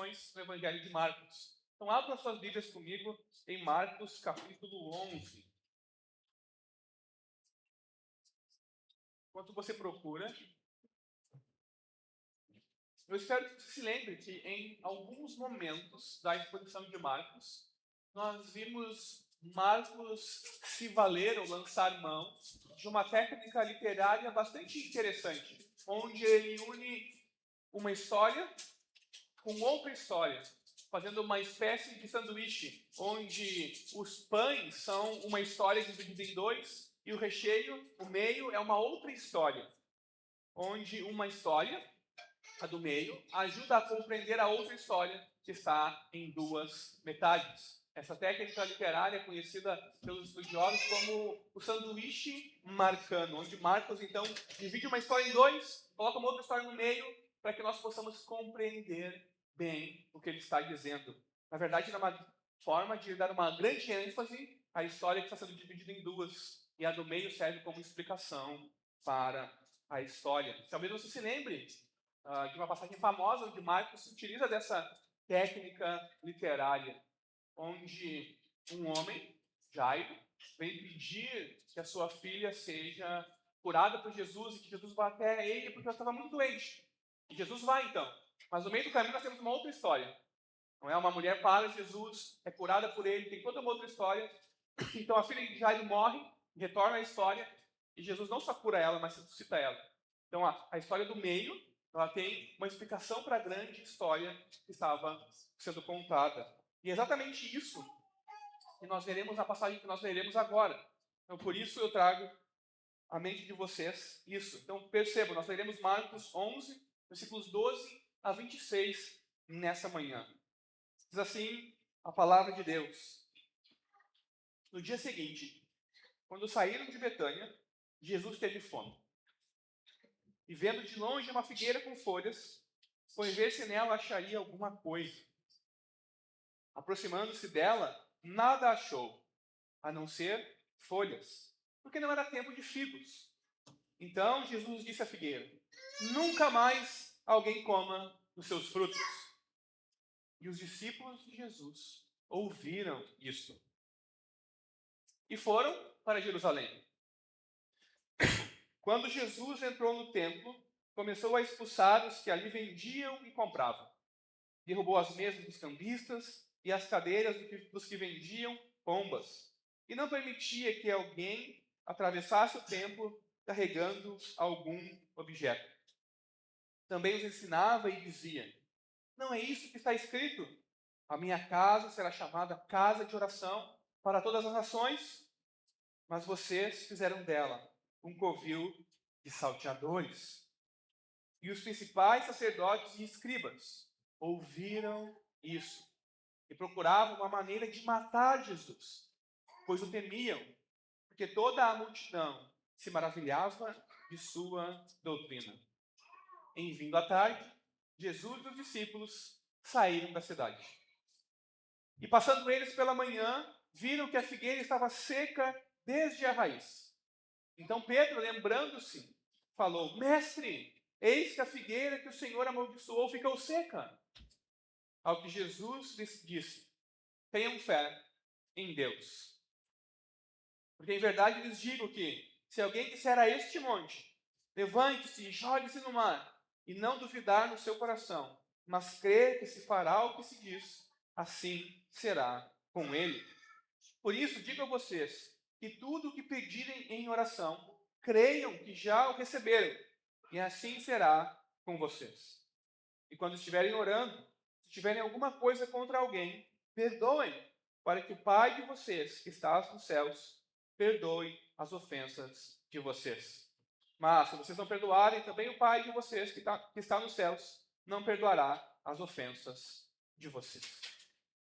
pregações no Evangelho de Marcos. Então, abram suas Bíblias comigo em Marcos, capítulo 11. Enquanto você procura, eu espero que você se lembre que em alguns momentos da exposição de Marcos, nós vimos Marcos se valer ou lançar mão de uma técnica literária bastante interessante, onde ele une uma história com outra história, fazendo uma espécie de sanduíche, onde os pães são uma história dividida em dois, e o recheio, o meio, é uma outra história, onde uma história, a do meio, ajuda a compreender a outra história que está em duas metades. Essa técnica literária é conhecida pelos estudiosos como o sanduíche marcano, onde Marcos, então, divide uma história em dois, coloca uma outra história no meio, para que nós possamos compreender bem o que ele está dizendo. Na verdade, é uma forma de dar uma grande ênfase à história que está sendo dividida em duas, e a do meio serve como explicação para a história. Talvez você se lembre de uma passagem famosa onde Marcos utiliza dessa técnica literária, onde um homem, Jairo, vem pedir que a sua filha seja curada por Jesus e que Jesus vá até ele porque ela estava muito doente. E Jesus vai então, mas no meio do caminho nós temos uma outra história. Não é? Uma mulher para Jesus, é curada por ele, tem toda uma outra história. Então a filha de Jairo morre, retorna à história, e Jesus não só cura ela, mas ressuscita ela. Então a história do meio, ela tem uma explicação para a grande história que estava sendo contada. E é exatamente isso que nós veremos na passagem que nós veremos agora. Então por isso eu trago à mente de vocês isso. Então percebam, nós veremos Marcos 11, versículos 12 a 26 nessa manhã. Diz assim a palavra de Deus. No dia seguinte, quando saíram de Betânia, Jesus teve fome. E vendo de longe uma figueira com folhas, foi ver se nela acharia alguma coisa. Aproximando-se dela, nada achou, a não ser folhas, porque não era tempo de figos. Então Jesus disse à figueira: nunca mais alguém coma dos seus frutos. E os discípulos de Jesus ouviram isso e foram para Jerusalém. Quando Jesus entrou no templo, começou a expulsar os que ali vendiam e compravam. Derrubou as mesas dos cambistas e as cadeiras dos que vendiam pombas. E não permitia que alguém atravessasse o templo carregando algum objeto. Também os ensinava e dizia: não é isso que está escrito? A minha casa será chamada casa de oração para todas as nações, mas vocês fizeram dela um covil de salteadores. E os principais sacerdotes e escribas ouviram isso e procuravam uma maneira de matar Jesus, pois o temiam, porque toda a multidão se maravilhava de sua doutrina. Em vindo à tarde, Jesus e os discípulos saíram da cidade. E passando eles pela manhã, viram que a figueira estava seca desde a raiz. Então Pedro, lembrando-se, falou: mestre, eis que a figueira que o Senhor amaldiçoou ficou seca. Ao que Jesus lhes disse: tenham fé em Deus. Porque em verdade lhes digo que, se alguém disser a este monte: levante-se e jogue-se no mar, e não duvidar no seu coração, mas crer que se fará o que se diz, assim será com ele. Por isso digo a vocês, que tudo o que pedirem em oração, creiam que já o receberam, e assim será com vocês. E quando estiverem orando, se tiverem alguma coisa contra alguém, perdoem, para que o Pai de vocês, que está nos céus, perdoe as ofensas de vocês. Mas se vocês não perdoarem, também o Pai de vocês, que está nos céus, não perdoará as ofensas de vocês.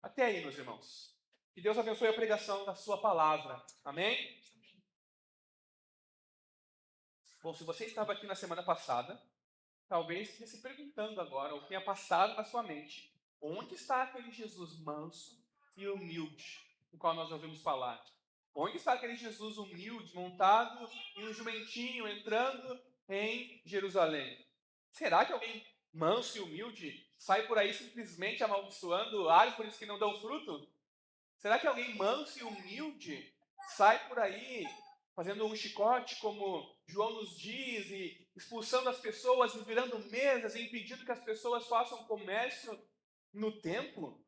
Até aí, meus irmãos. Que Deus abençoe a pregação da sua palavra. Amém? Bom, se você estava aqui na semana passada, talvez esteja se perguntando agora, o que tenha passado na sua mente: onde está aquele Jesus manso e humilde, do qual nós ouvimos falar? Onde está aquele Jesus humilde, montado em um jumentinho, entrando em Jerusalém? Será que alguém manso e humilde sai por aí simplesmente amaldiçoando árvores que não dão fruto? Será que alguém manso e humilde sai por aí fazendo um chicote, como João nos diz, e expulsando as pessoas, e virando mesas, e impedindo que as pessoas façam comércio no templo?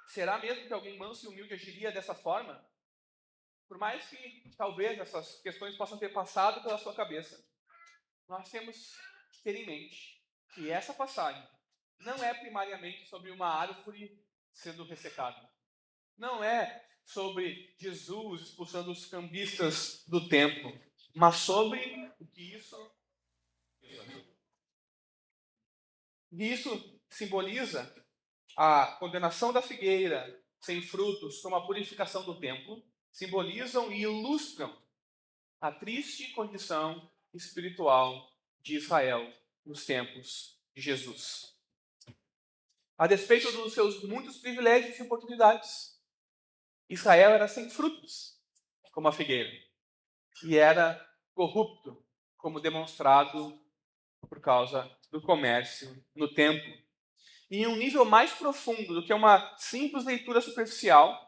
Será mesmo que alguém manso e humilde agiria dessa forma? Por mais que talvez essas questões possam ter passado pela sua cabeça, nós temos que ter em mente que essa passagem não é primariamente sobre uma árvore sendo ressecada. Não é sobre Jesus expulsando os cambistas do templo, mas sobre o que isso simboliza: a condenação da figueira sem frutos, como a purificação do templo, simbolizam e ilustram a triste condição espiritual de Israel nos tempos de Jesus. A despeito dos seus muitos privilégios e oportunidades, Israel era sem frutos, como a figueira, e era corrupto, como demonstrado por causa do comércio no templo. E em um nível mais profundo do que uma simples leitura superficial,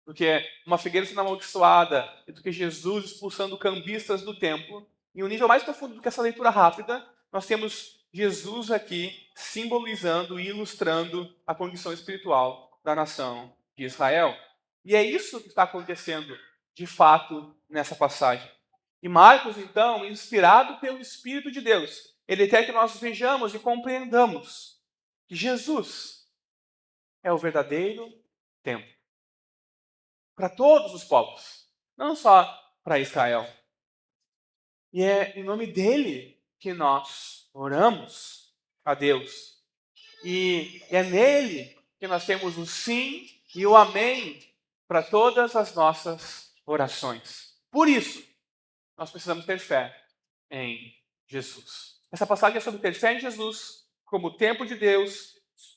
do que uma figueira sendo amaldiçoada e do que Jesus expulsando cambistas do templo, em um nível mais profundo do que essa leitura rápida, nós temos Jesus aqui simbolizando e ilustrando a condição espiritual da nação de Israel. E é isso que está acontecendo de fato nessa passagem. E Marcos, então, inspirado pelo Espírito de Deus, ele quer que nós vejamos e compreendamos que Jesus é o verdadeiro templo para todos os povos, não só para Israel. E é em nome dele que nós oramos a Deus. E é nele que nós temos o sim e o amém para todas as nossas orações. Por isso, nós precisamos ter fé em Jesus. Essa passagem é sobre ter fé em Jesus como o templo de Deus,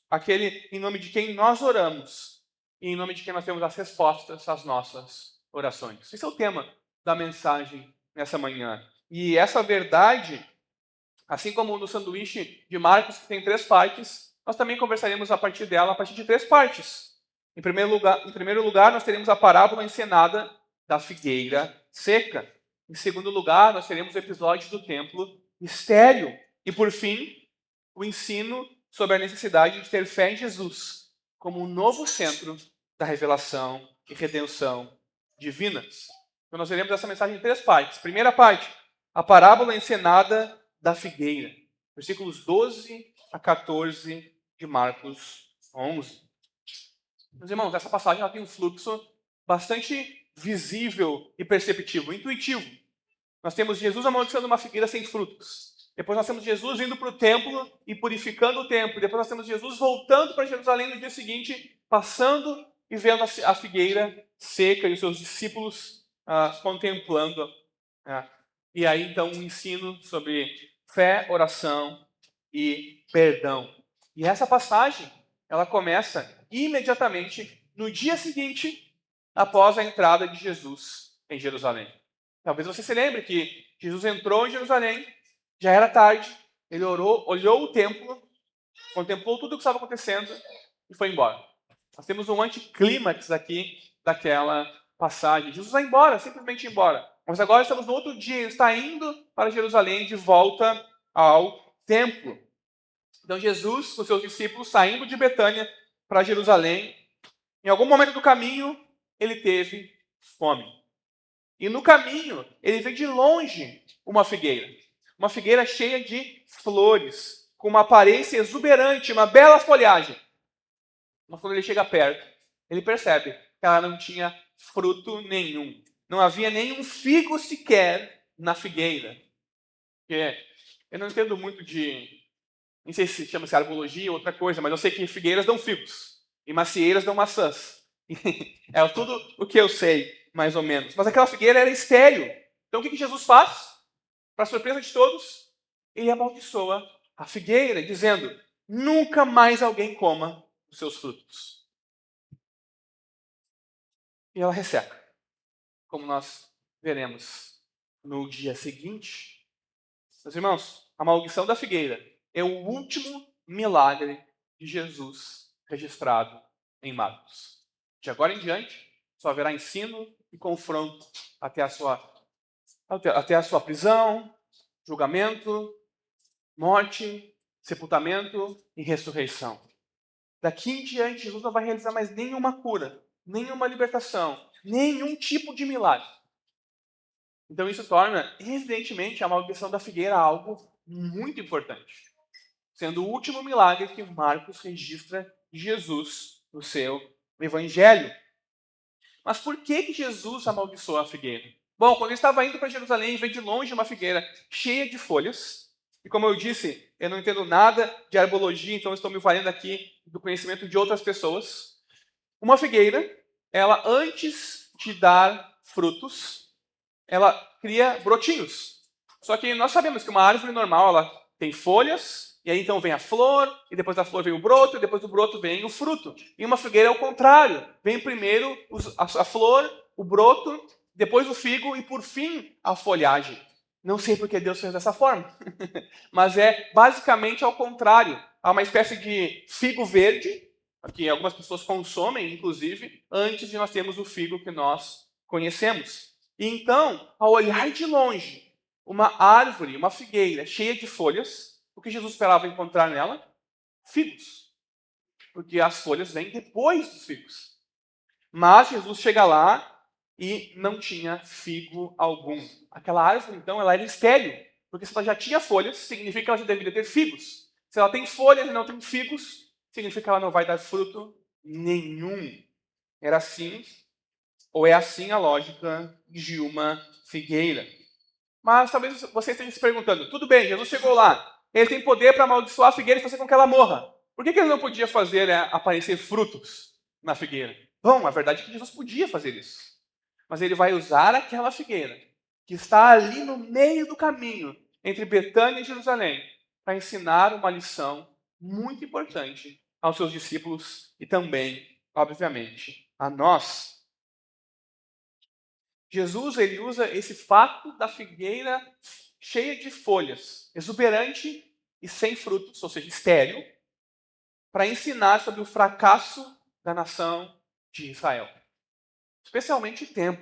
aquele em nome de quem nós oramos e em nome de quem nós temos as respostas às nossas orações. Esse é o tema da mensagem nessa manhã. E essa verdade, assim como no sanduíche de Marcos, que tem 3 partes, nós também conversaremos a partir dela, a partir de 3 partes. Em primeiro lugar, nós teremos a parábola encenada da figueira seca. Em segundo lugar, nós teremos o episódio do templo estéril. E por fim, o ensino sobre a necessidade de ter fé em Jesus como um novo centro da revelação e redenção divinas. Então nós veremos essa mensagem em 3 partes. Primeira parte, a parábola encenada da figueira. Versículos 12 a 14 de Marcos 11. Meus irmãos, essa passagem ela tem um fluxo bastante visível e perceptível, intuitivo. Nós temos Jesus amaldiçoando uma figueira sem frutos. Depois nós temos Jesus indo para o templo e purificando o templo. Depois nós temos Jesus voltando para Jerusalém no dia seguinte, passando e vendo a figueira seca e os seus discípulos contemplando. E aí então um ensino sobre fé, oração e perdão. E essa passagem, ela começa imediatamente no dia seguinte, após a entrada de Jesus em Jerusalém. Talvez você se lembre que Jesus entrou em Jerusalém, já era tarde, ele orou, olhou o templo, contemplou tudo o que estava acontecendo e foi embora. Nós temos um anticlímax aqui daquela passagem. Jesus vai embora, simplesmente embora. Mas agora estamos no outro dia, ele está indo para Jerusalém de volta ao templo. Então Jesus, com seus discípulos, saindo de Betânia para Jerusalém, em algum momento do caminho, ele teve fome. E no caminho, ele vê de longe uma figueira cheia de flores, com uma aparência exuberante, uma bela folhagem. Mas quando ele chega perto, ele percebe que ela não tinha fruto nenhum. Não havia nenhum figo sequer na figueira. Eu não entendo muito não sei se chama-se arbologia ou outra coisa, mas eu sei que figueiras dão figos e macieiras dão maçãs. É tudo o que eu sei, mais ou menos. Mas aquela figueira era estéril. Então o que Jesus faz? Para surpresa de todos, ele amaldiçoa a figueira, dizendo: nunca mais alguém coma os seus frutos. E ela resseca, como nós veremos no dia seguinte. Meus irmãos, a maldição da figueira é o último milagre de Jesus registrado em Marcos. De agora em diante, só haverá ensino e confronto até a sua prisão, julgamento, morte, sepultamento e ressurreição. Daqui em diante, Jesus não vai realizar mais nenhuma cura, nenhuma libertação, nenhum tipo de milagre. Então isso torna, evidentemente, a maldição da figueira algo muito importante, sendo o último milagre que Marcos registra de Jesus no seu evangelho. Mas por que Jesus amaldiçoou a figueira? Bom, quando ele estava indo para Jerusalém, veio de longe uma figueira cheia de folhas. E como eu disse, eu não entendo nada de arbologia, então estou me valendo aqui do conhecimento de outras pessoas. Uma figueira, ela antes de dar frutos, ela cria brotinhos. Só que nós sabemos que uma árvore normal, ela tem folhas, e aí então vem a flor, e depois da flor vem o broto, e depois do broto vem o fruto. E uma figueira é o contrário. Vem primeiro a flor, o broto, depois o figo e por fim a folhagem. Não sei porque Deus fez dessa forma, mas é basicamente ao contrário. Há uma espécie de figo verde, que algumas pessoas consomem, inclusive, antes de nós termos o figo que nós conhecemos. E então, ao olhar de longe uma árvore, uma figueira cheia de folhas, o que Jesus esperava encontrar nela? Figos. Porque as folhas vêm depois dos figos. Mas Jesus chega lá e não tinha figo algum. Aquela árvore, então, ela era estéril. Porque se ela já tinha folhas, significa que ela já deveria ter figos. Se ela tem folhas e não tem figos, significa que ela não vai dar fruto nenhum. Era assim, ou é assim a lógica de uma figueira. Mas talvez você esteja se perguntando, tudo bem, Jesus chegou lá, ele tem poder para amaldiçoar a figueira e fazer com que ela morra. Por que ele não podia fazer aparecer frutos na figueira? Bom, a verdade é que Jesus podia fazer isso. Mas ele vai usar aquela figueira, que está ali no meio do caminho, entre Betânia e Jerusalém, para ensinar uma lição muito importante aos seus discípulos e também, obviamente, a nós. Jesus ele usa esse fato da figueira cheia de folhas, exuberante e sem frutos, ou seja, estéril, para ensinar sobre o fracasso da nação de Israel, especialmente o tempo.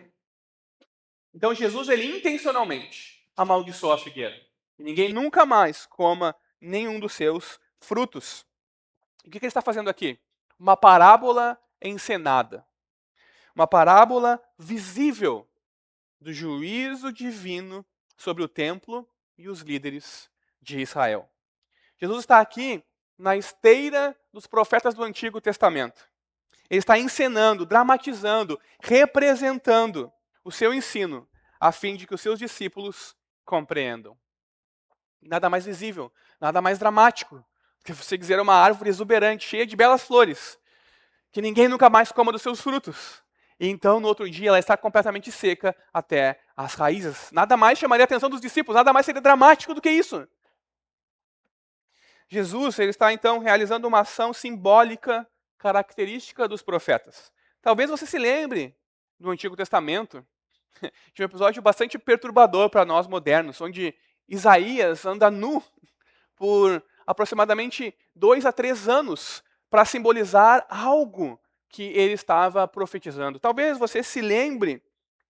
Então Jesus ele intencionalmente amaldiçoou a figueira. E ninguém nunca mais coma nenhum dos seus frutos. O que ele está fazendo aqui? Uma parábola encenada. Uma parábola visível do juízo divino sobre o templo e os líderes de Israel. Jesus está aqui na esteira dos profetas do Antigo Testamento. Ele está encenando, dramatizando, representando o seu ensino, a fim de que os seus discípulos compreendam. Nada mais visível, nada mais dramático do que você dizer uma árvore exuberante, cheia de belas flores, que ninguém nunca mais coma dos seus frutos. E então, no outro dia, ela está completamente seca até as raízes. Nada mais chamaria a atenção dos discípulos, nada mais seria dramático do que isso. Jesus ele está, então, realizando uma ação simbólica característica dos profetas. Talvez você se lembre do Antigo Testamento de um episódio bastante perturbador para nós modernos, onde Isaías anda nu por aproximadamente 2 a 3 anos para simbolizar algo que ele estava profetizando. Talvez você se lembre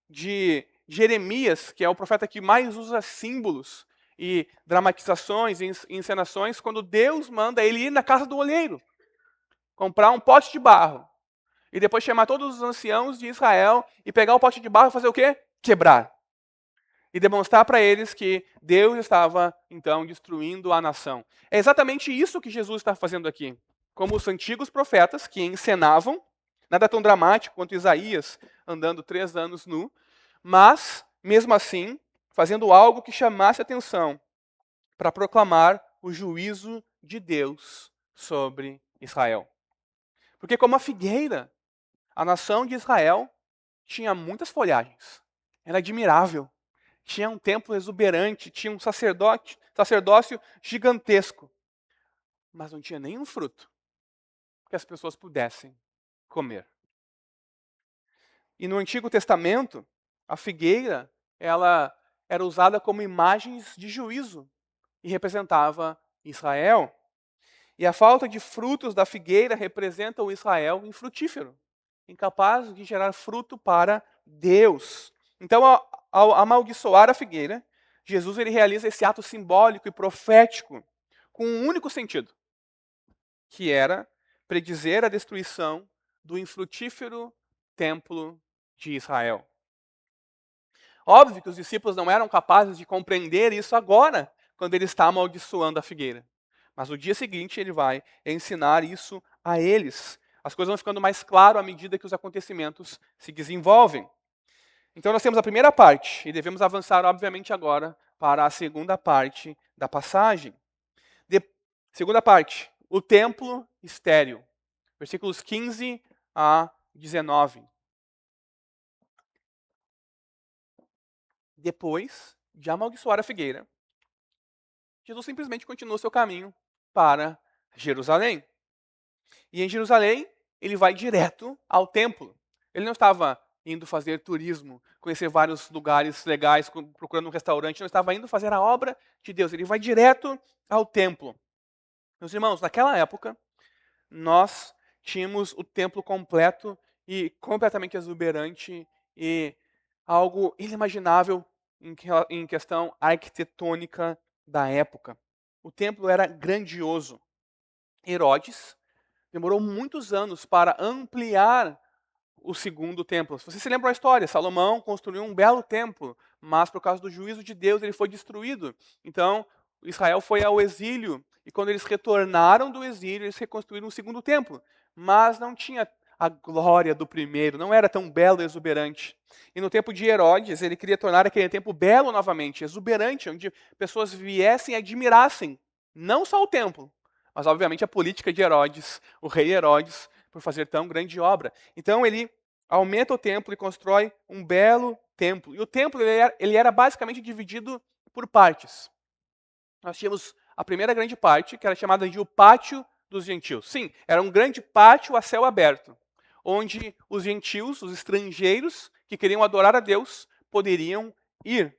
de Jeremias, que é o profeta que mais usa símbolos e dramatizações e encenações, quando Deus manda ele ir na casa do olheiro, comprar um pote de barro, e depois chamar todos os anciãos de Israel e pegar o pote de barro e fazer o quê? Quebrar. E demonstrar para eles que Deus estava, então, destruindo a nação. É exatamente isso que Jesus está fazendo aqui. Como os antigos profetas que encenavam, nada tão dramático quanto Isaías andando 3 anos nu, mas, mesmo assim, fazendo algo que chamasse atenção para proclamar o juízo de Deus sobre Israel. Porque como a figueira, a nação de Israel tinha muitas folhagens. Era admirável. Tinha um templo exuberante, tinha um sacerdócio gigantesco. Mas não tinha nenhum fruto que as pessoas pudessem comer. E no Antigo Testamento, a figueira, ela era usada como imagens de juízo e representava Israel. E a falta de frutos da figueira representa o Israel infrutífero, incapaz de gerar fruto para Deus. Então, ao amaldiçoar a figueira, Jesus ele realiza esse ato simbólico e profético com um único sentido, que era predizer a destruição do infrutífero templo de Israel. Óbvio que os discípulos não eram capazes de compreender isso agora, quando ele está amaldiçoando a figueira. Mas no dia seguinte ele vai ensinar isso a eles. As coisas vão ficando mais claras à medida que os acontecimentos se desenvolvem. Então nós temos a primeira parte, e devemos avançar, obviamente, agora para a segunda parte da passagem. Segunda parte, o templo estéril. Versículos 15 a 19. Depois de amaldiçoar a figueira, Jesus simplesmente continuou seu caminho para Jerusalém. E em Jerusalém, ele vai direto ao templo. Ele não estava indo fazer turismo, conhecer vários lugares legais, procurando um restaurante, não estava indo fazer a obra de Deus. Ele vai direto ao templo. Meus irmãos, naquela época, nós tínhamos o templo completo e completamente exuberante e algo inimaginável em questão arquitetônica da época. O templo era grandioso. Herodes demorou muitos anos para ampliar o segundo templo. Se você se lembra da história, Salomão construiu um belo templo, mas por causa do juízo de Deus ele foi destruído. Então, Israel foi ao exílio, e quando eles retornaram do exílio, eles reconstruíram um segundo templo. Mas não tinha a glória do primeiro, não era tão belo e exuberante. E no tempo de Herodes, ele queria tornar aquele templo belo novamente, exuberante, onde pessoas viessem e admirassem, não só o templo, mas obviamente a política de Herodes, o rei Herodes, por fazer tão grande obra. Então ele aumenta o templo e constrói um belo templo. E o templo ele era basicamente dividido por partes. Nós tínhamos a primeira grande parte, que era chamada de o Pátio dos Gentios. Sim, era um grande pátio a céu aberto, onde os gentios, os estrangeiros que queriam adorar a Deus, poderiam ir.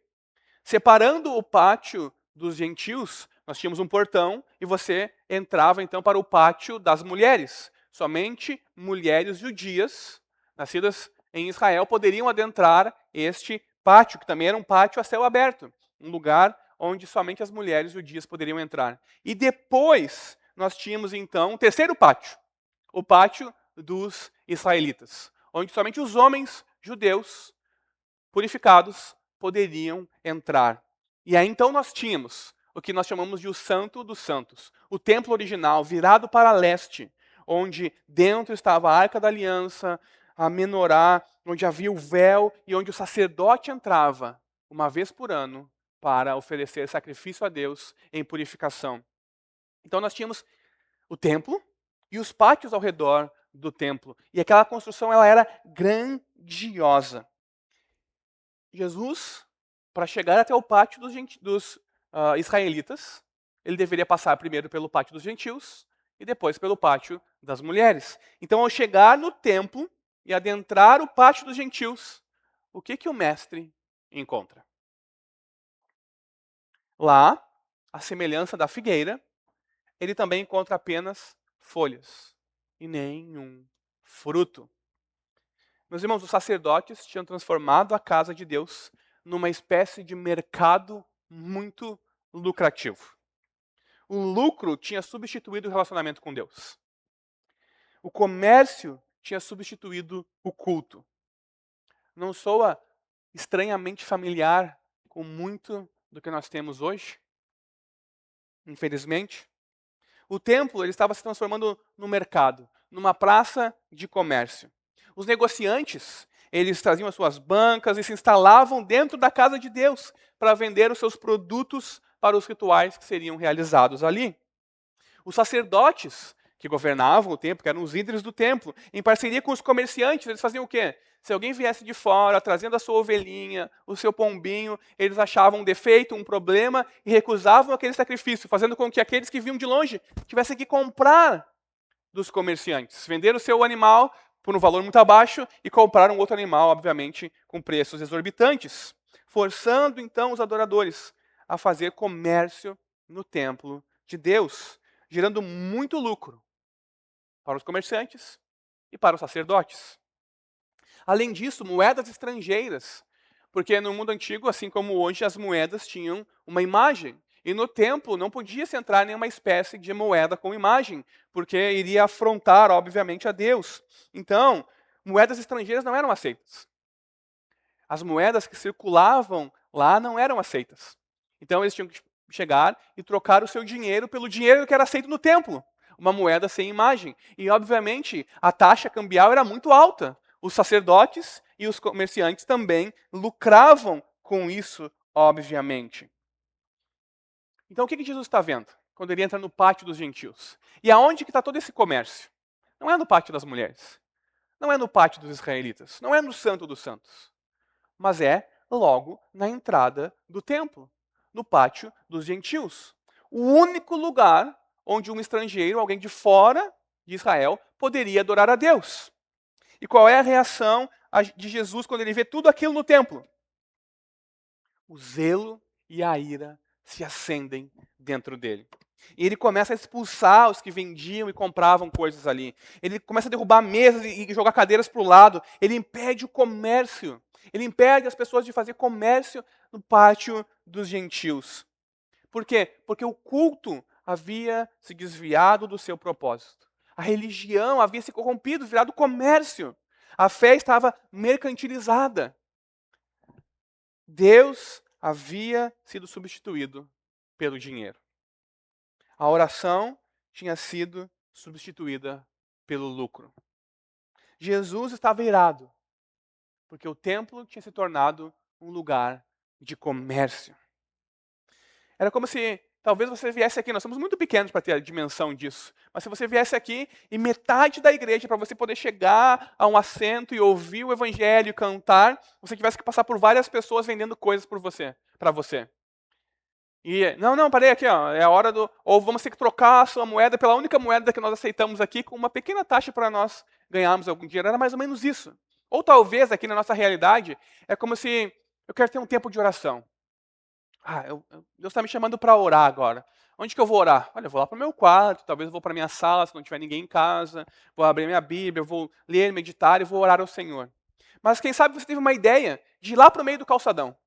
Separando o pátio dos gentios, nós tínhamos um portão e você entrava então para o pátio das mulheres. Somente mulheres judias, nascidas em Israel, poderiam adentrar este pátio, que também era um pátio a céu aberto, um lugar onde somente as mulheres judias poderiam entrar. E depois nós tínhamos então um terceiro pátio, o pátio dos israelitas, onde somente os homens judeus purificados poderiam entrar. E aí então nós tínhamos o que nós chamamos de o Santo dos Santos, o templo original virado para leste, onde dentro estava a Arca da Aliança, a menorá, onde havia o véu e onde o sacerdote entrava uma vez por ano para oferecer sacrifício a Deus em purificação. Então nós tínhamos o templo e os pátios ao redor do templo. E aquela construção ela era grandiosa. Jesus, para chegar até o pátio dos israelitas, ele deveria passar primeiro pelo pátio dos gentios e depois pelo pátio das mulheres. Então, ao chegar no templo e adentrar o pátio dos gentios, o que o mestre encontra? Lá, à semelhança da figueira, ele também encontra apenas folhas e nenhum fruto. Meus irmãos, os sacerdotes tinham transformado a casa de Deus numa espécie de mercado muito lucrativo. O lucro tinha substituído o relacionamento com Deus. O comércio tinha substituído o culto. Não soa estranhamente familiar com muito do que nós temos hoje? Infelizmente. O templo ele estava se transformando no mercado, numa praça de comércio. Os negociantes, eles traziam as suas bancas e se instalavam dentro da casa de Deus para vender os seus produtos para os rituais que seriam realizados ali. Os sacerdotes que governavam o templo, que eram os líderes do templo, em parceria com os comerciantes, eles faziam o quê? Se alguém viesse de fora, trazendo a sua ovelhinha, o seu pombinho, eles achavam um defeito, um problema e recusavam aquele sacrifício, fazendo com que aqueles que vinham de longe tivessem que comprar dos comerciantes, vender o seu animal por um valor muito abaixo e comprar um outro animal, obviamente, com preços exorbitantes, forçando então os adoradores a fazer comércio no templo de Deus, gerando muito lucro para os comerciantes e para os sacerdotes. Além disso, moedas estrangeiras, porque no mundo antigo, assim como hoje, as moedas tinham uma imagem. E no templo não podia se entrar nenhuma espécie de moeda com imagem, porque iria afrontar, obviamente, a Deus. Então, moedas estrangeiras não eram aceitas. As moedas que circulavam lá não eram aceitas. Então, eles tinham que chegar e trocar o seu dinheiro pelo dinheiro que era aceito no templo. Uma moeda sem imagem. E, obviamente, a taxa cambial era muito alta. Os sacerdotes e os comerciantes também lucravam com isso, obviamente. Então, o que Jesus está vendo quando ele entra no pátio dos gentios? E aonde que está todo esse comércio? Não é no pátio das mulheres. Não é no pátio dos israelitas. Não é no Santo dos Santos. Mas é logo na entrada do templo, no pátio dos gentios. O único lugar onde um estrangeiro, alguém de fora de Israel, poderia adorar a Deus. E qual é a reação de Jesus quando ele vê tudo aquilo no templo? O zelo e a ira se acendem dentro dele. E ele começa a expulsar os que vendiam e compravam coisas ali. Ele começa a derrubar mesas e jogar cadeiras para o lado. Ele impede o comércio. Ele impede as pessoas de fazer comércio no pátio dos gentios. Por quê? Porque o culto havia se desviado do seu propósito. A religião havia se corrompido, virado comércio. A fé estava mercantilizada. Deus havia sido substituído pelo dinheiro. A oração tinha sido substituída pelo lucro. Jesus estava irado, porque o templo tinha se tornado um lugar de comércio. Era como se talvez você viesse aqui, nós somos muito pequenos para ter a dimensão disso, mas se você viesse aqui e metade da igreja, para você poder chegar a um assento e ouvir o evangelho e cantar, você tivesse que passar por várias pessoas vendendo coisas para você. E, não, parei aqui, ó, é a hora do... Ou vamos ter que trocar a sua moeda pela única moeda que nós aceitamos aqui, com uma pequena taxa para nós ganharmos algum dinheiro. Era mais ou menos isso. Ou talvez, aqui na nossa realidade, é como se eu quero ter um tempo de oração. Deus está me chamando para orar agora. Onde que eu vou orar? Olha, eu vou lá para o meu quarto, talvez eu vou para a minha sala, se não tiver ninguém em casa, vou abrir minha Bíblia, vou ler, meditar e vou orar ao Senhor. Mas quem sabe você teve uma ideia de ir lá para o meio do calçadão.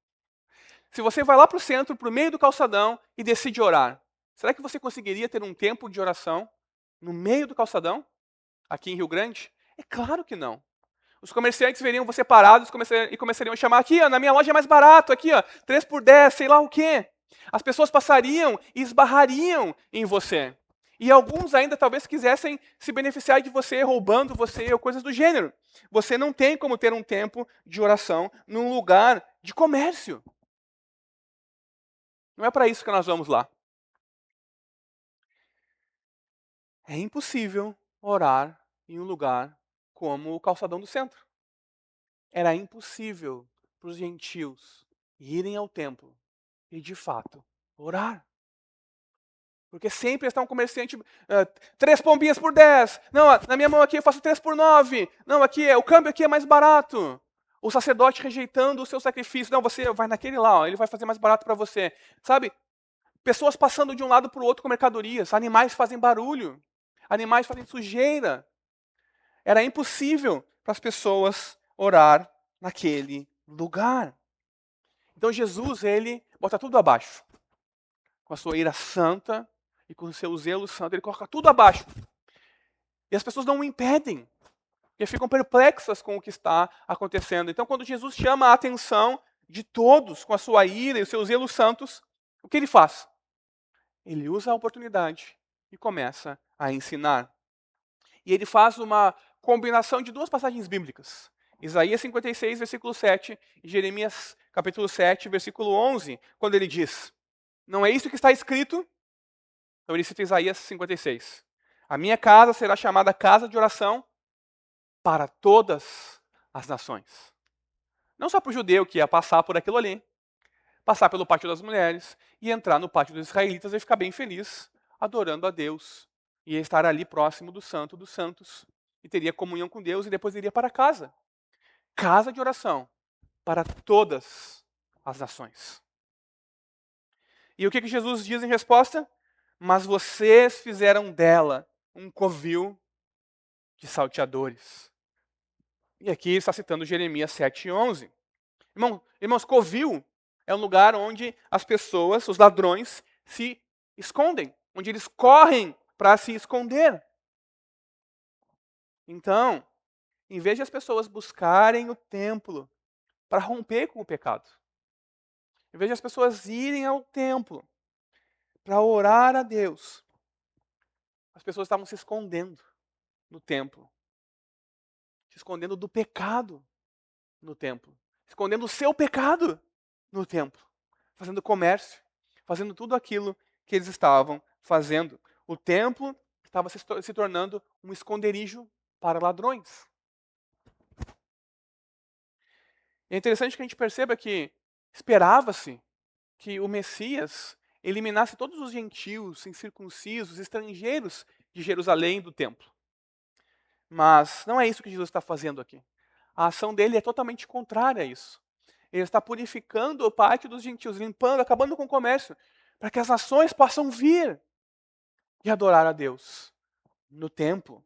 Se você vai lá para o centro, para o meio do calçadão e decide orar, será que você conseguiria ter um tempo de oração no meio do calçadão, aqui em Rio Grande? É claro que não. Os comerciantes veriam você parados e começariam a chamar aqui, ó, na minha loja é mais barato, aqui, ó, 3 por 10, sei lá o quê. As pessoas passariam e esbarrariam em você. E alguns ainda talvez quisessem se beneficiar de você, roubando você ou coisas do gênero. Você não tem como ter um tempo de oração num lugar de comércio. Não é para isso que nós vamos lá. É impossível orar em um lugar como o calçadão do centro. Era impossível para os gentios irem ao templo e, de fato, orar. Porque sempre está um comerciante, 3 pombinhas por 10. Não, na minha mão aqui eu faço 3 por 9. Não, o câmbio aqui é mais barato. O sacerdote rejeitando o seu sacrifício. Não, você vai naquele lá, ó, ele vai fazer mais barato para você. Sabe, pessoas passando de um lado para o outro com mercadorias. Animais fazem barulho. Animais fazem sujeira. Era impossível para as pessoas orar naquele lugar. Então Jesus, ele bota tudo abaixo. Com a sua ira santa e com o seu zelo santo, ele coloca tudo abaixo. E as pessoas não o impedem. Porque ficam perplexas com o que está acontecendo. Então, quando Jesus chama a atenção de todos com a sua ira e os seus zelos santos, o que ele faz? Ele usa a oportunidade e começa a ensinar. E ele faz uma combinação de 2 passagens bíblicas. Isaías 56, versículo 7, e Jeremias capítulo 7, versículo 11, quando ele diz: não é isso que está escrito? Então ele cita Isaías 56. A minha casa será chamada casa de oração para todas as nações. Não só para o judeu que ia passar por aquilo ali, passar pelo pátio das mulheres e entrar no pátio dos israelitas e ficar bem feliz, adorando a Deus. E estar ali próximo do Santo dos Santos. E teria comunhão com Deus e depois iria para casa. Casa de oração para todas as nações. E o que Jesus diz em resposta? mas vocês fizeram dela um covil de salteadores. E aqui está citando Jeremias 7:11. Irmãos, covil é um lugar onde as pessoas, os ladrões, se escondem, onde eles correm para se esconder. Então, em vez de as pessoas buscarem o templo para romper com o pecado, em vez de as pessoas irem ao templo para orar a Deus, as pessoas estavam se escondendo no templo, se escondendo do pecado no templo, escondendo o seu pecado no templo, fazendo comércio, fazendo tudo aquilo que eles estavam fazendo. O templo estava se tornando um esconderijo para ladrões. É interessante que a gente perceba que esperava-se que o Messias eliminasse todos os gentios, incircuncisos, estrangeiros de Jerusalém e do templo. Mas não é isso que Jesus está fazendo aqui. A ação dele é totalmente contrária a isso. Ele está purificando o pátio dos gentios, limpando, acabando com o comércio, para que as nações possam vir e adorar a Deus no templo.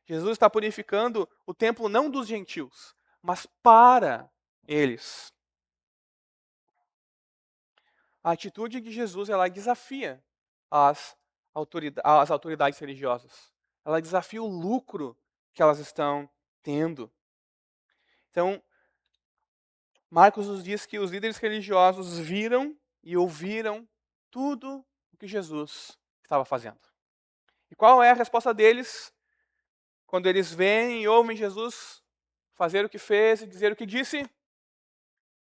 Jesus está purificando o templo não dos gentios, mas para eles. A atitude de Jesus, ela desafia as autoridades religiosas. Ela desafia o lucro que elas estão tendo. Então, Marcos nos diz que os líderes religiosos viram e ouviram tudo o que Jesus estava fazendo. E qual é a resposta deles quando eles veem e ouvem Jesus fazer o que fez e dizer o que disse?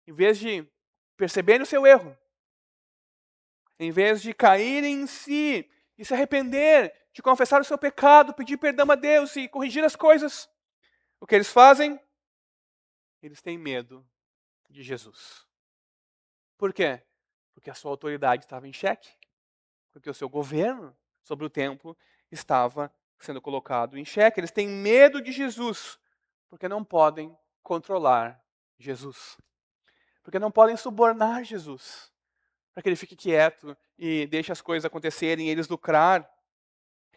Em vez de perceberem o seu erro, em vez de caírem em si e se arrepender, de confessar o seu pecado, pedir perdão a Deus e corrigir as coisas, o que eles fazem? Eles têm medo de Jesus. Por quê? Porque a sua autoridade estava em xeque. Porque o seu governo sobre o templo estava sendo colocado em xeque. Eles têm medo de Jesus, porque não podem controlar Jesus. Porque não podem subornar Jesus, para que ele fique quieto e deixe as coisas acontecerem e eles lucrar.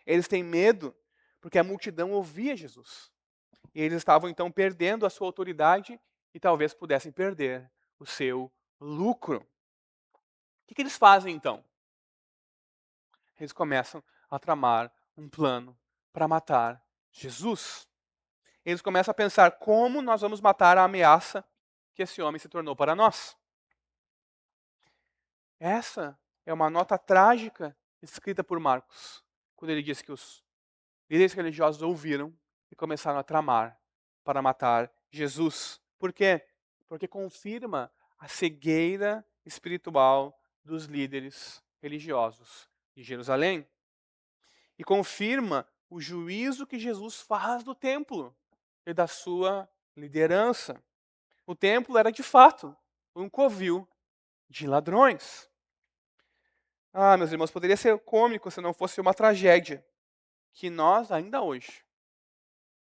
Eles têm medo, porque a multidão ouvia Jesus. E eles estavam então perdendo a sua autoridade e talvez pudessem perder o seu lucro. O que eles fazem então? Eles começam a tramar um plano para matar Jesus. Eles começam a pensar como nós vamos matar a ameaça que esse homem se tornou para nós. Essa é uma nota trágica escrita por Marcos, quando ele diz que os líderes religiosos ouviram e começaram a tramar para matar Jesus. Por quê? Porque confirma a cegueira espiritual dos líderes religiosos de Jerusalém. E confirma o juízo que Jesus faz do templo e da sua liderança. O templo era, de fato, um covil de ladrões. Ah, meus irmãos, poderia ser cômico se não fosse uma tragédia que nós, ainda hoje,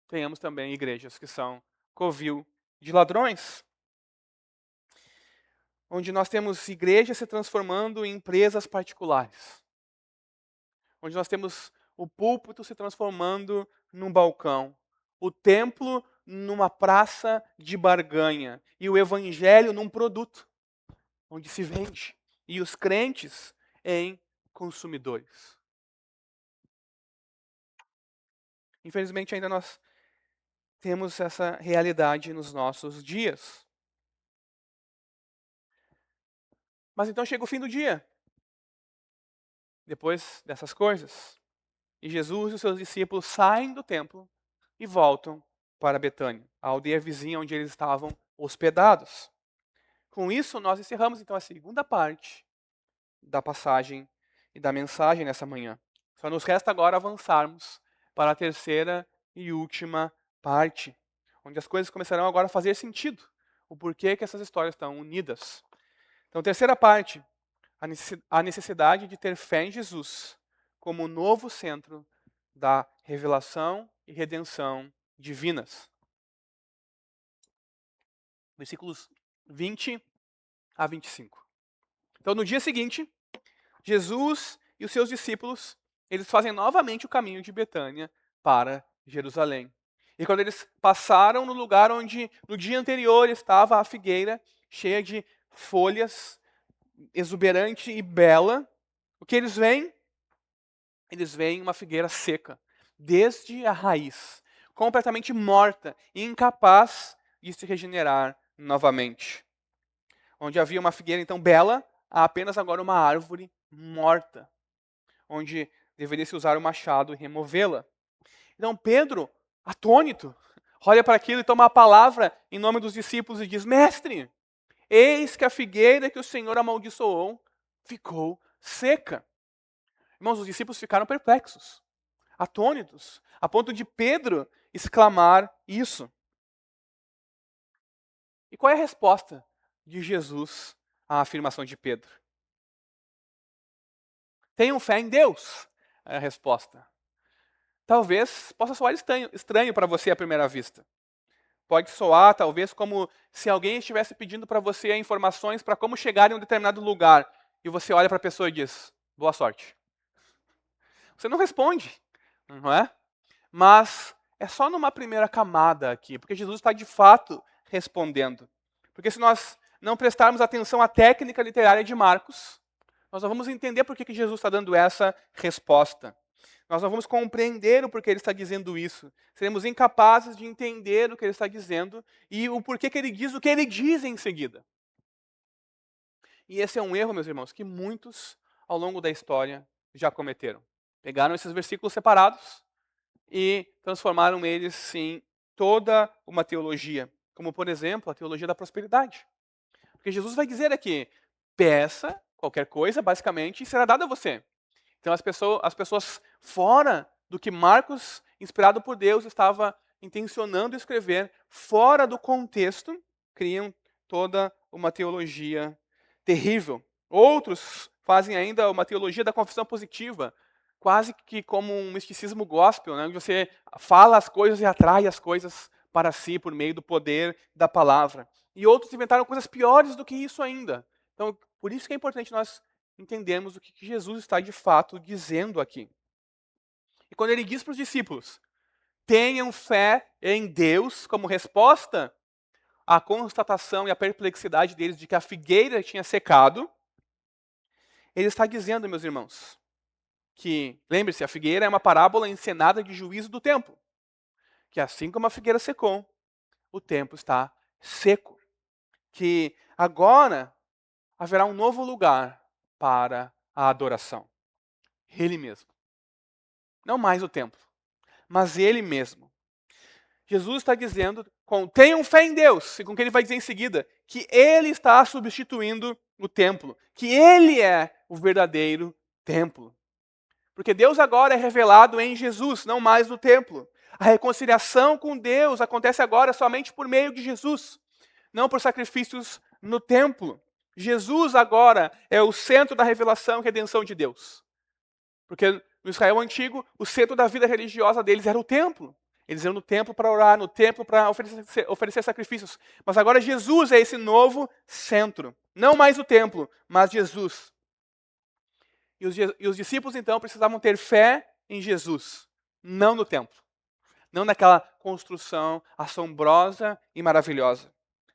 tenhamos também igrejas que são covil de ladrões. Onde nós temos igrejas se transformando em empresas particulares. Onde nós temos o púlpito se transformando num balcão, o templo numa praça de barganha e o evangelho num produto, onde se vende, e os crentes em consumidores. Infelizmente, ainda nós temos essa realidade nos nossos dias. Mas então chega o fim do dia, depois dessas coisas, e Jesus e os seus discípulos saem do templo e voltam para Betânia, a aldeia vizinha onde eles estavam hospedados. Com isso, nós encerramos então a segunda parte da passagem e da mensagem nessa manhã. Só nos resta agora avançarmos para a terceira e última parte, onde as coisas começarão agora a fazer sentido. O porquê que essas histórias estão unidas. Então, terceira parte, a necessidade de ter fé em Jesus como o novo centro da revelação e redenção divinas. Versículos 20 a 25. Então, no dia seguinte, Jesus e os seus discípulos, eles fazem novamente o caminho de Betânia para Jerusalém. E quando eles passaram no lugar onde no dia anterior estava a figueira, cheia de folhas, exuberante e bela, o que eles veem? Eles veem uma figueira seca, desde a raiz, completamente morta e incapaz de se regenerar novamente. Onde havia uma figueira então bela, há apenas agora uma árvore morta, onde deveria se usar o machado e removê-la. Então Pedro, atônito, olha para aquilo e toma a palavra em nome dos discípulos e diz: Mestre, eis que a figueira que o Senhor amaldiçoou ficou seca. Irmãos, os discípulos ficaram perplexos, atônitos, a ponto de Pedro exclamar isso. E qual é a resposta de Jesus à afirmação de Pedro? Tenham fé em Deus, é a resposta. Talvez possa soar estranho para você à primeira vista. Pode soar, talvez, como se alguém estivesse pedindo para você informações para como chegar em um determinado lugar. E você olha para a pessoa e diz, boa sorte. Você não responde, não é? Mas é só numa primeira camada aqui, porque Jesus está de fato respondendo. Porque se nós não prestarmos atenção à técnica literária de Marcos, nós não vamos entender por que Jesus está dando essa resposta. Nós não vamos compreender o porquê ele está dizendo isso. Seremos incapazes de entender o que ele está dizendo e o porquê que ele diz o que ele diz em seguida. E esse é um erro, meus irmãos, que muitos ao longo da história já cometeram. Pegaram esses versículos separados e transformaram eles em toda uma teologia, como por exemplo a teologia da prosperidade. Porque Jesus vai dizer aqui, peça qualquer coisa, basicamente, e será dado a você. Então as pessoas fora do que Marcos, inspirado por Deus, estava intencionando escrever, fora do contexto, criam toda uma teologia terrível. Outros fazem ainda uma teologia da confissão positiva, quase que como um misticismo gospel, né, onde você fala as coisas e atrai as coisas para si por meio do poder da palavra. E outros inventaram coisas piores do que isso ainda. Então, por isso que é importante nós entendermos o que Jesus está de fato dizendo aqui. E quando ele diz para os discípulos, tenham fé em Deus, como resposta à constatação e à perplexidade deles de que a figueira tinha secado, ele está dizendo, meus irmãos, que, lembre-se, a figueira é uma parábola encenada de juízo do tempo. Que assim como a figueira secou, o tempo está seco. Que agora haverá um novo lugar para a adoração. Ele mesmo. Não mais o templo, mas ele mesmo. Jesus está dizendo, tenham fé em Deus, e com o que ele vai dizer em seguida, que ele está substituindo o templo, que ele é o verdadeiro templo. Porque Deus agora é revelado em Jesus, não mais no templo. A reconciliação com Deus acontece agora somente por meio de Jesus, não por sacrifícios no templo. Jesus agora é o centro da revelação e redenção de Deus. Porque no Israel antigo, o centro da vida religiosa deles era o templo. Eles iam no templo para orar, no templo para oferecer sacrifícios. Mas agora Jesus é esse novo centro. Não mais o templo, mas Jesus. E os discípulos, então, precisavam ter fé em Jesus, não no templo. Não naquela construção assombrosa e maravilhosa.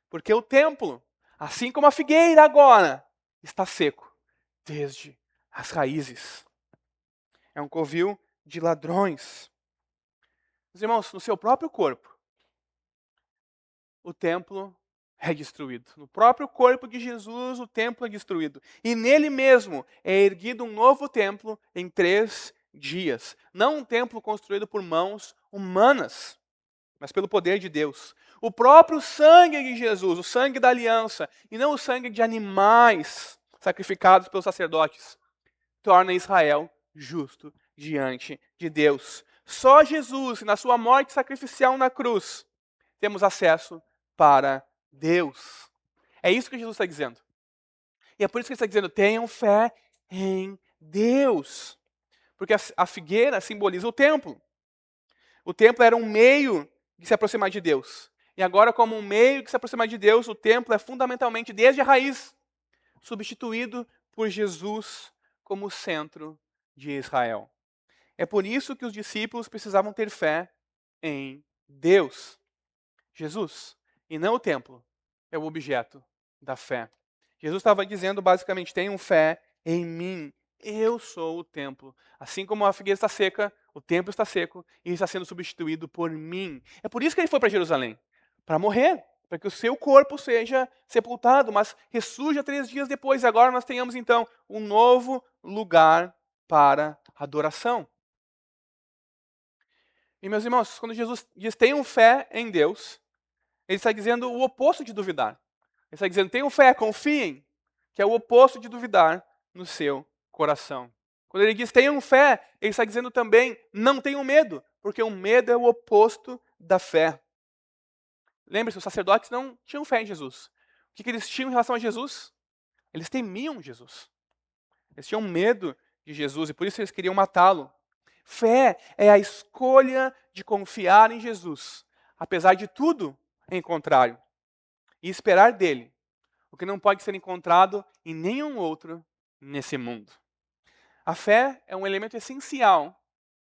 Porque o templo, assim como a figueira agora, está seco desde as raízes. É um covil de ladrões. Meus irmãos, no seu próprio corpo, o templo é destruído. No próprio corpo de Jesus, o templo é destruído. E nele mesmo é erguido um novo templo em 3 dias. Não um templo construído por mãos humanas, mas pelo poder de Deus. O próprio sangue de Jesus, o sangue da aliança, e não o sangue de animais sacrificados pelos sacerdotes, torna Israel justo diante de Deus. Só Jesus, na sua morte sacrificial na cruz, temos acesso para Deus. É isso que Jesus está dizendo. E é por isso que ele está dizendo, tenham fé em Deus. Porque a figueira simboliza o templo. O templo era um meio de se aproximar de Deus. E agora, como um meio de se aproximar de Deus, o templo é fundamentalmente, desde a raiz, substituído por Jesus como centro de Israel. É por isso que os discípulos precisavam ter fé em Deus, Jesus, e não o templo, é o objeto da fé. Jesus estava dizendo basicamente: tenham fé em mim, eu sou o templo. Assim como a figueira está seca, o templo está seco e está sendo substituído por mim. É por isso que ele foi para Jerusalém, para morrer, para que o seu corpo seja sepultado, mas ressurja 3 dias depois. E agora nós tenhamos então um novo lugar para adoração. E meus irmãos, quando Jesus diz tenham fé em Deus, ele está dizendo o oposto de duvidar. Ele está dizendo tenham fé, confiem, que é o oposto de duvidar no seu coração. Quando ele diz tenham fé, ele está dizendo também não tenham medo, porque o medo é o oposto da fé. Lembre-se, os sacerdotes não tinham fé em Jesus. O que eles tinham em relação a Jesus? Eles temiam Jesus. Eles tinham medo de Jesus e por isso eles queriam matá-lo. Fé é a escolha de confiar em Jesus, apesar de tudo em contrário, e esperar dele o que não pode ser encontrado em nenhum outro nesse mundo. A fé é um elemento essencial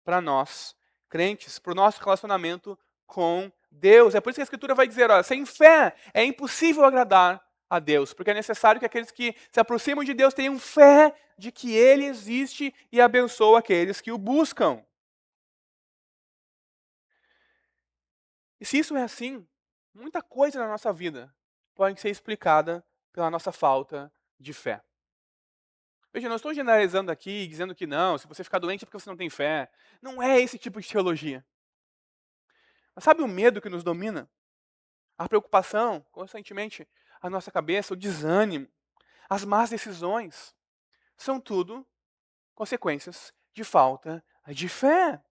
para nós, crentes, para o nosso relacionamento com Deus. É por isso que a Escritura vai dizer, olha, sem fé é impossível agradar a Deus, porque é necessário que aqueles que se aproximam de Deus tenham fé de que Ele existe e abençoa aqueles que o buscam. E se isso é assim, muita coisa na nossa vida pode ser explicada pela nossa falta de fé. Veja, eu não estou generalizando aqui, dizendo que não, se você ficar doente é porque você não tem fé. Não é esse tipo de teologia. Mas sabe o medo que nos domina? A preocupação, constantemente, a nossa cabeça, o desânimo, as más decisões, são tudo consequências de falta de fé.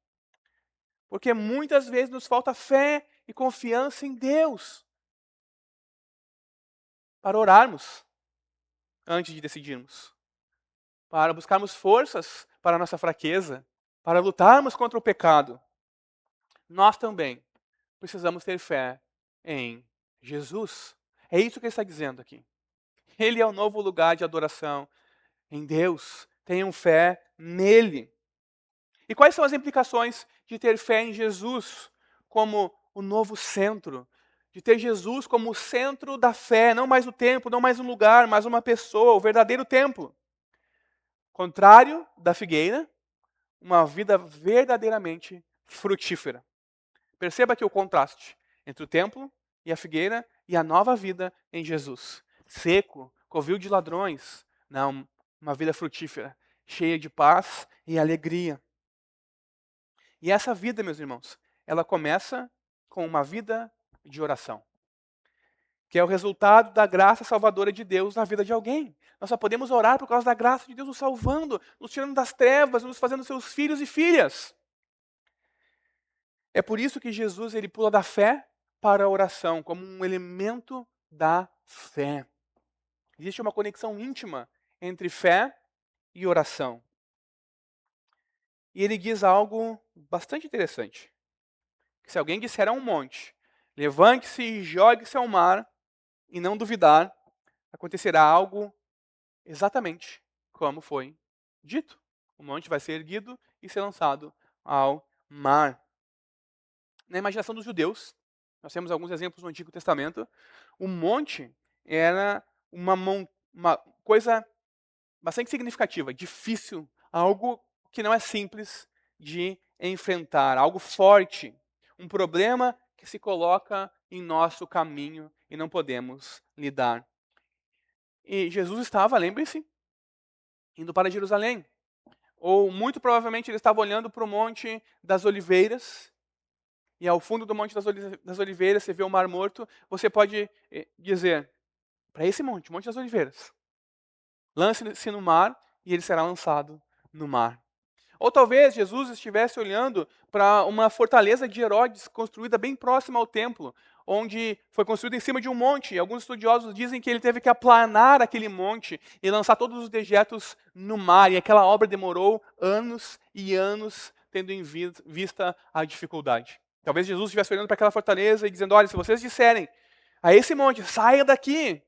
Porque muitas vezes nos falta fé e confiança em Deus para orarmos antes de decidirmos, para buscarmos forças para a nossa fraqueza, para lutarmos contra o pecado. Nós também precisamos ter fé em Jesus. É isso que ele está dizendo aqui. Ele é o novo lugar de adoração em Deus. Tenham fé nele. E quais são as implicações de ter fé em Jesus como o novo centro? De ter Jesus como o centro da fé, não mais o templo, não mais um lugar, mas uma pessoa, o verdadeiro templo. Contrário da figueira, uma vida verdadeiramente frutífera. Perceba aqui o contraste entre o templo e a figueira e a nova vida em Jesus. Seco, covil de ladrões. Não, uma vida frutífera, cheia de paz e alegria. E essa vida, meus irmãos, ela começa com uma vida de oração, que é o resultado da graça salvadora de Deus na vida de alguém. Nós só podemos orar por causa da graça de Deus nos salvando, nos tirando das trevas, nos fazendo seus filhos e filhas. É por isso que Jesus ele pula da fé para a oração, como um elemento da fé. Existe uma conexão íntima entre fé e oração. E ele diz algo bastante interessante. Que se alguém disser a um monte, levante-se e jogue-se ao mar, e não duvidar, acontecerá algo exatamente como foi dito. O monte vai ser erguido e ser lançado ao mar. Na imaginação dos judeus, nós temos alguns exemplos no Antigo Testamento, o monte era uma coisa bastante significativa, difícil, algo que não é simples de enfrentar, algo forte, um problema que se coloca em nosso caminho e não podemos lidar. E Jesus estava, lembre-se, indo para Jerusalém. Ou muito provavelmente ele estava olhando para o Monte das Oliveiras, e ao fundo do Monte das Oliveiras você vê o Mar Morto, você pode dizer, para esse monte, Monte das Oliveiras, lance-se no mar e ele será lançado no mar. Ou talvez Jesus estivesse olhando para uma fortaleza de Herodes construída bem próxima ao templo, onde foi construída em cima de um monte. E alguns estudiosos dizem que ele teve que aplanar aquele monte e lançar todos os dejetos no mar. E aquela obra demorou anos e anos, tendo em vista a dificuldade. Talvez Jesus estivesse olhando para aquela fortaleza e dizendo, olha, se vocês disserem a esse monte, saia daqui,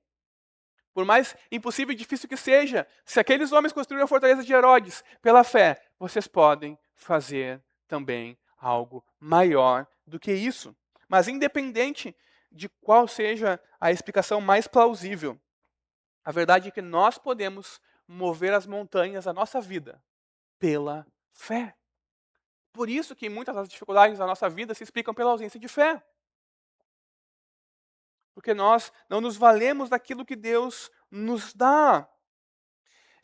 por mais impossível e difícil que seja, se aqueles homens construíram a fortaleza de Herodes pela fé, vocês podem fazer também algo maior do que isso. Mas independente de qual seja a explicação mais plausível, a verdade é que nós podemos mover as montanhas da nossa vida pela fé. Por isso que muitas das dificuldades da nossa vida se explicam pela ausência de fé. Porque nós não nos valemos daquilo que Deus nos dá.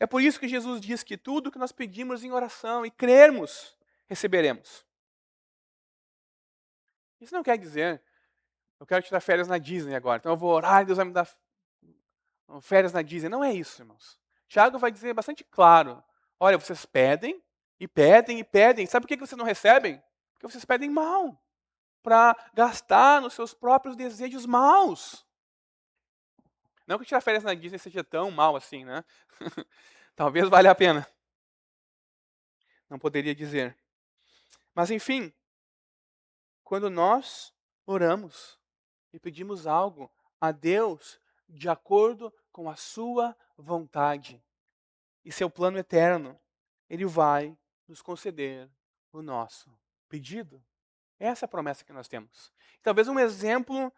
É por isso que Jesus diz que tudo que nós pedimos em oração e crermos, receberemos. Isso não quer dizer, eu quero tirar férias na Disney agora, então eu vou orar e Deus vai me dar férias na Disney. Não é isso, irmãos. Tiago vai dizer bastante claro. Olha, vocês pedem, e pedem, e pedem. Sabe por que vocês não recebem? Porque vocês pedem mal. Para gastar nos seus próprios desejos maus. Não que tirar férias na Disney seja tão mal assim, né? Talvez valha a pena. Não poderia dizer. Mas enfim, quando nós oramos e pedimos algo a Deus de acordo com a sua vontade e seu plano eterno, Ele vai nos conceder o nosso pedido. Essa é a promessa que nós temos. Talvez um exemplo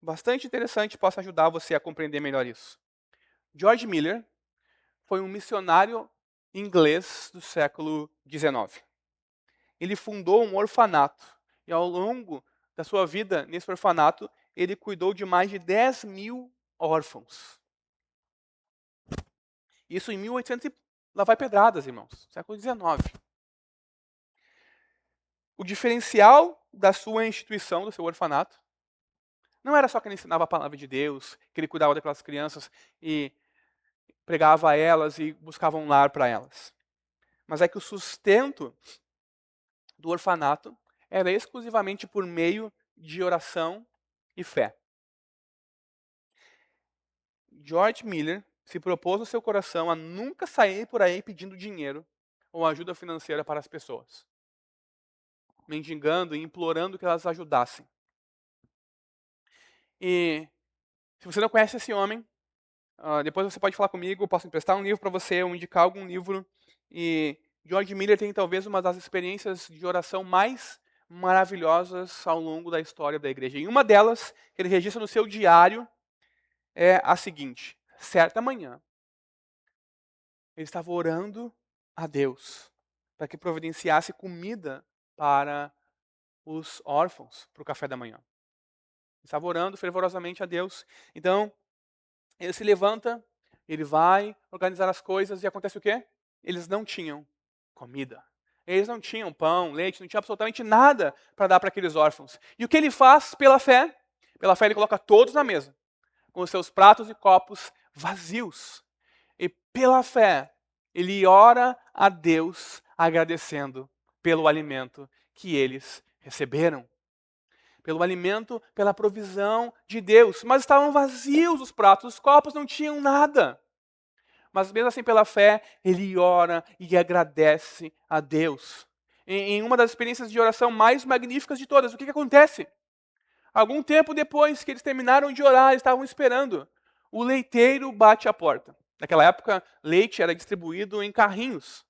bastante interessante possa ajudar você a compreender melhor isso. George Miller foi um missionário inglês do século XIX. Ele fundou um orfanato e ao longo da sua vida nesse orfanato, ele cuidou de mais de 10.000 órfãos. Isso em 1800 e lá vai pedradas, irmãos, século XIX. O diferencial da sua instituição, do seu orfanato, não era só que ele ensinava a palavra de Deus, que ele cuidava daquelas crianças e pregava a elas e buscava um lar para elas. Mas é que o sustento do orfanato era exclusivamente por meio de oração e fé. George Miller se propôs no seu coração a nunca sair por aí pedindo dinheiro ou ajuda financeira para as pessoas, mendigando e implorando que elas ajudassem. E se você não conhece esse homem, depois você pode falar comigo, eu posso emprestar um livro para você, ou indicar algum livro. E George Miller tem talvez uma das experiências de oração mais maravilhosas ao longo da história da igreja. E uma delas, que ele registra no seu diário, é a seguinte: certa manhã, ele estava orando a Deus para que providenciasse comida para os órfãos para o café da manhã. Ele estava orando fervorosamente a Deus. Então, ele se levanta, ele vai organizar as coisas e acontece o quê? Eles não tinham comida. Eles não tinham pão, leite, não tinha absolutamente nada para dar para aqueles órfãos. E o que ele faz pela fé? Pela fé ele coloca todos na mesa, com os seus pratos e copos vazios. E pela fé, ele ora a Deus agradecendo pelo alimento que eles receberam. Pelo alimento, pela provisão de Deus. Mas estavam vazios os pratos, os copos não tinham nada. Mas mesmo assim, pela fé, ele ora e agradece a Deus. Em uma das experiências de oração mais magníficas de todas, o que acontece? Algum tempo depois que eles terminaram de orar, eles estavam esperando. O leiteiro bate à porta. Naquela época, leite era distribuído em carrinhos.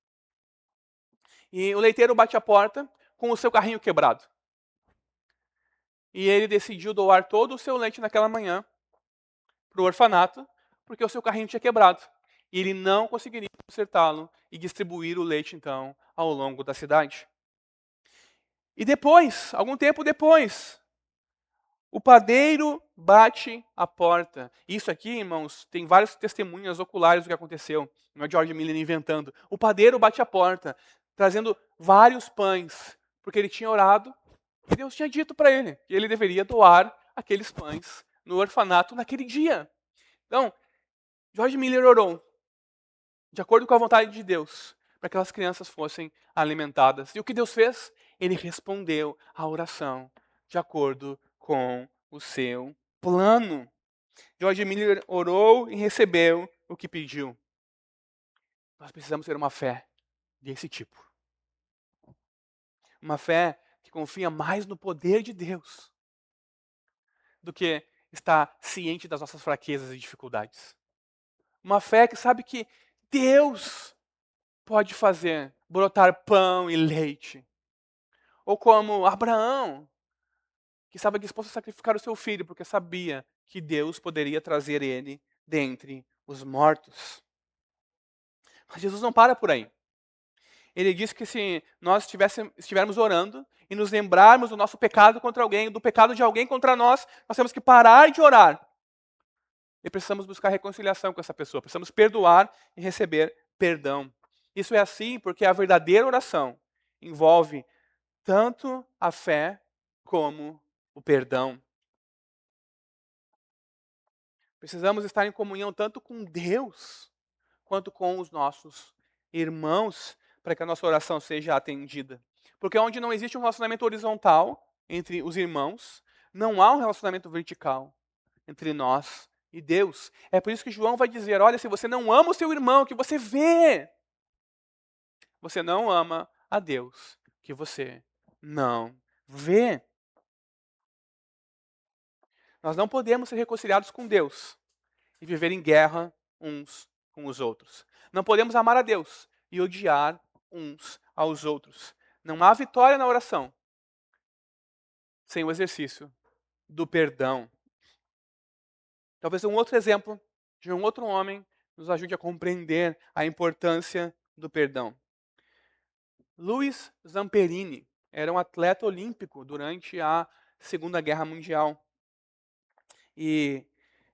E o leiteiro bate à porta com o seu carrinho quebrado. E ele decidiu doar todo o seu leite naquela manhã para o orfanato, porque o seu carrinho tinha quebrado. E ele não conseguiria consertá-lo e distribuir o leite, então, ao longo da cidade. E depois, algum tempo depois, o padeiro bate a porta. Isso aqui, irmãos, tem várias testemunhas oculares do que aconteceu. Não é George Miller inventando. O padeiro bate a porta, trazendo vários pães, porque ele tinha orado e Deus tinha dito para ele que ele deveria doar aqueles pães no orfanato naquele dia. Então, George Miller orou de acordo com a vontade de Deus, para que aquelas crianças fossem alimentadas. E o que Deus fez? Ele respondeu à oração de acordo com o seu plano. George Miller orou e recebeu o que pediu. Nós precisamos ter uma fé desse tipo. Uma fé que confia mais no poder de Deus do que estar ciente das nossas fraquezas e dificuldades. Uma fé que sabe que Deus pode fazer brotar pão e leite. Ou como Abraão, que estava disposto a sacrificar o seu filho, porque sabia que Deus poderia trazer ele dentre os mortos. Mas Jesus não para por aí. Ele diz que se nós estivermos orando e nos lembrarmos do nosso pecado contra alguém, do pecado de alguém contra nós temos que parar de orar. E precisamos buscar reconciliação com essa pessoa. Precisamos perdoar e receber perdão. Isso é assim porque a verdadeira oração envolve tanto a fé como o perdão. Precisamos estar em comunhão tanto com Deus quanto com os nossos irmãos para que a nossa oração seja atendida. Porque onde não existe um relacionamento horizontal entre os irmãos, não há um relacionamento vertical entre nós e Deus. É por isso que João vai dizer: olha, se você não ama o seu irmão que você vê, você não ama a Deus que você não vê. Nós não podemos ser reconciliados com Deus e viver em guerra uns com os outros. Não podemos amar a Deus e odiar uns aos outros. Não há vitória na oração sem o exercício do perdão. Talvez um outro exemplo de um outro homem nos ajude a compreender a importância do perdão. Louis Zamperini era um atleta olímpico durante a Segunda Guerra Mundial. E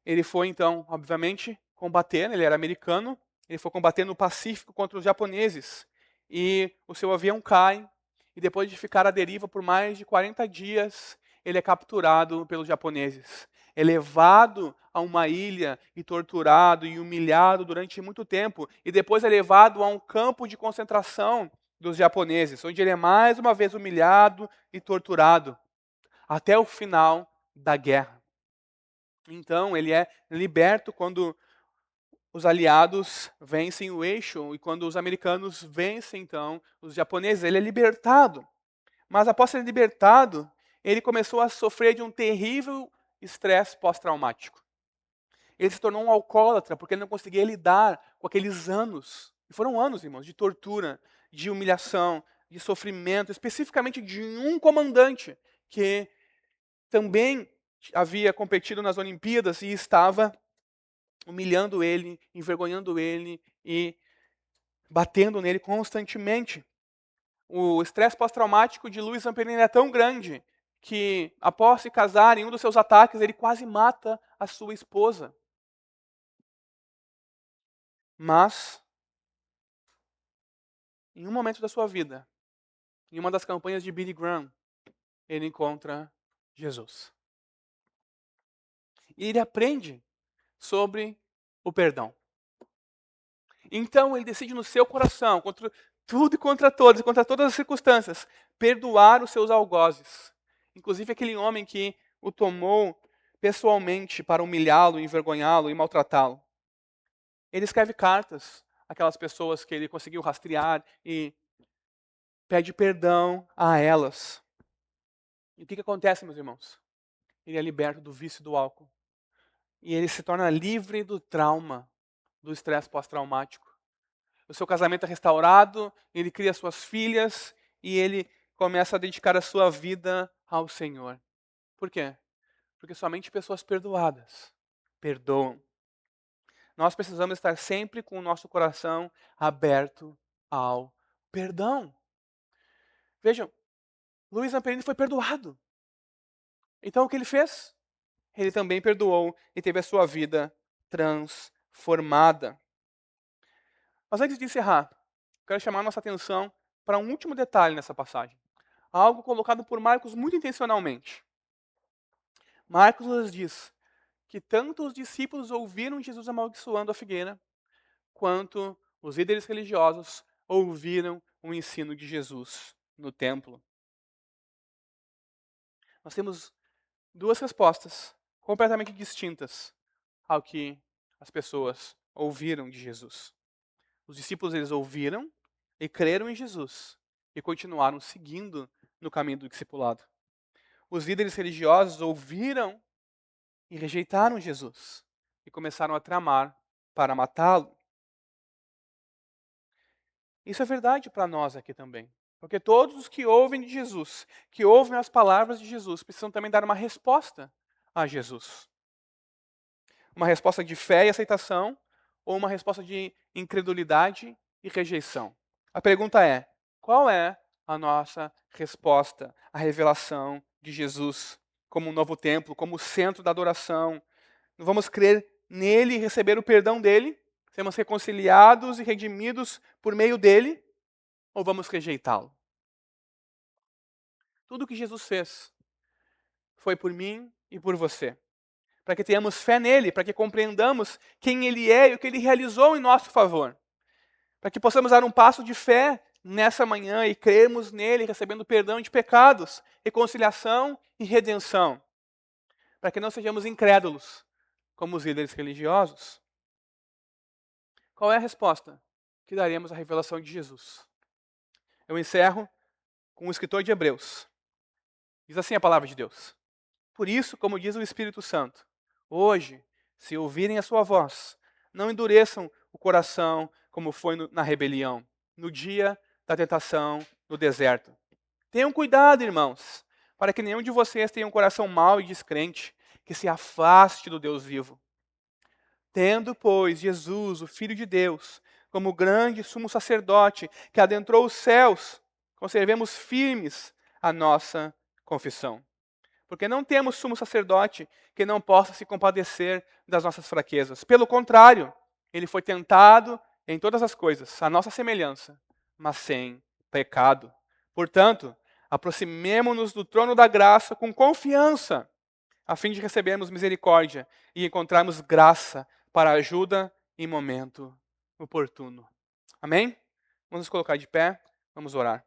ele foi, então, obviamente, combater, ele era americano, ele foi combater no Pacífico contra os japoneses. E o seu avião cai, e depois de ficar à deriva por mais de 40 dias, ele é capturado pelos japoneses. É levado a uma ilha e torturado e humilhado durante muito tempo. E depois é levado a um campo de concentração dos japoneses, onde ele é mais uma vez humilhado e torturado, até o final da guerra. Então, ele é liberto quando os aliados vencem o eixo e quando os americanos vencem, então, os japoneses. Ele é libertado. Mas após ser libertado, ele começou a sofrer de um terrível estresse pós-traumático. Ele se tornou um alcoólatra porque ele não conseguia lidar com aqueles anos, e foram anos, irmãos, de tortura, de humilhação, de sofrimento, especificamente de um comandante que também havia competido nas Olimpíadas e estava humilhando ele, envergonhando ele e batendo nele constantemente. O estresse pós-traumático de Louis Zamperini é tão grande que, após se casar, em um dos seus ataques, ele quase mata a sua esposa. Mas, em um momento da sua vida, em uma das campanhas de Billy Graham, ele encontra Jesus. E ele aprende sobre o perdão. Então ele decide no seu coração, contra tudo e contra todos, e contra todas as circunstâncias, perdoar os seus algozes. Inclusive aquele homem que o tomou pessoalmente para humilhá-lo, envergonhá-lo e maltratá-lo. Ele escreve cartas àquelas pessoas que ele conseguiu rastrear e pede perdão a elas. E o que acontece, meus irmãos? Ele é liberto do vício do álcool. E ele se torna livre do trauma, do estresse pós-traumático. O seu casamento é restaurado, ele cria suas filhas e ele começa a dedicar a sua vida ao Senhor. Por quê? Porque somente pessoas perdoadas perdoam. Nós precisamos estar sempre com o nosso coração aberto ao perdão. Vejam, Luiz Zamperini foi perdoado. Então o que ele fez? Ele também perdoou e teve a sua vida transformada. Mas antes de encerrar, quero chamar a nossa atenção para um último detalhe nessa passagem. Algo colocado por Marcos muito intencionalmente. Marcos nos diz que tanto os discípulos ouviram Jesus amaldiçoando a figueira, quanto os líderes religiosos ouviram o ensino de Jesus no templo. Nós temos duas respostas completamente distintas ao que as pessoas ouviram de Jesus. Os discípulos eles ouviram e creram em Jesus e continuaram seguindo no caminho do discipulado. Os líderes religiosos ouviram e rejeitaram Jesus e começaram a tramar para matá-lo. Isso é verdade para nós aqui também. Porque todos os que ouvem de Jesus, que ouvem as palavras de Jesus, precisam também dar uma resposta a Jesus. Uma resposta de fé e aceitação ou uma resposta de incredulidade e rejeição. A pergunta é: qual é a nossa resposta à revelação de Jesus como um novo templo, como o centro da adoração? Vamos crer nele e receber o perdão dele? Sermos reconciliados e redimidos por meio dele? Ou vamos rejeitá-lo? Tudo o que Jesus fez foi por mim e por você. Para que tenhamos fé nele, para que compreendamos quem ele é e o que ele realizou em nosso favor. Para que possamos dar um passo de fé nessa manhã e crermos nele, recebendo perdão de pecados, reconciliação e redenção. Para que não sejamos incrédulos, como os líderes religiosos. Qual é a resposta que daremos à revelação de Jesus? Eu encerro com o escritor de Hebreus. Diz assim a palavra de Deus: por isso, como diz o Espírito Santo, hoje, se ouvirem a sua voz, não endureçam o coração como foi na rebelião, no dia da tentação no deserto. Tenham cuidado, irmãos, para que nenhum de vocês tenha um coração mau e descrente, que se afaste do Deus vivo. Tendo, pois, Jesus, o Filho de Deus, como grande sumo sacerdote que adentrou os céus, conservemos firmes a nossa confissão. Porque não temos sumo sacerdote que não possa se compadecer das nossas fraquezas. Pelo contrário, ele foi tentado em todas as coisas, à nossa semelhança, mas sem pecado. Portanto, aproximemo-nos do trono da graça com confiança, a fim de recebermos misericórdia e encontrarmos graça para ajuda em momento oportuno. Amém? Vamos nos colocar de pé, vamos orar.